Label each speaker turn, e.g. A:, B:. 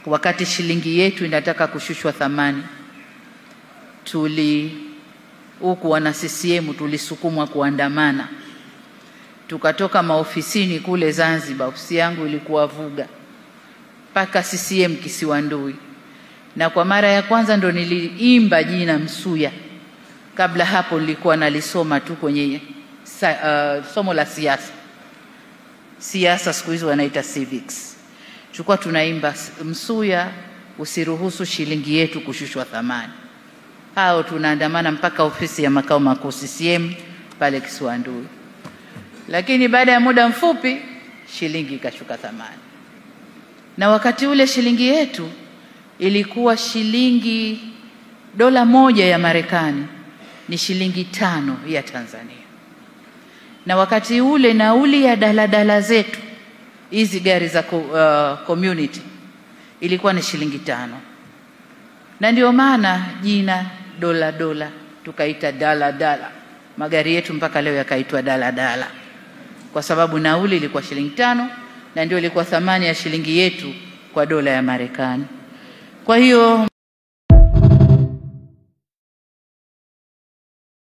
A: wakati shilingi yetu inataka kushushwa thamani, huku wana CCM tulisukumwa kuandamana. Tukatoka maofisini kule Zanzibar, ofisi yangu ilikuwa Vuga, mpaka CCM Kisiwandui, na kwa mara ya kwanza ndo niliimba jina Msuya. Kabla hapo nilikuwa nalisoma tu kwenye somo la siasa, siku hizo wanaita civics. Tulikuwa tunaimba Msuya, usiruhusu shilingi yetu kushushwa thamani. Hao tunaandamana mpaka ofisi ya makao makuu CCM pale Kisiwandui. Lakini baada ya muda mfupi shilingi ikashuka thamani. Na wakati ule shilingi yetu ilikuwa shilingi dola moja ya Marekani ni shilingi 5 ya Tanzania. Na wakati ule nauli ya daladala zetu, hizi gari za community, ilikuwa ni shilingi 5. Na ndio maana jina dola tukaita dala. Magari yetu mpaka leo yakaitwa dala, kwa sababu nauli ilikuwa shilingi 5 na ndio ilikuwa thamani ya shilingi yetu kwa dola ya Marekani. Kwa hiyo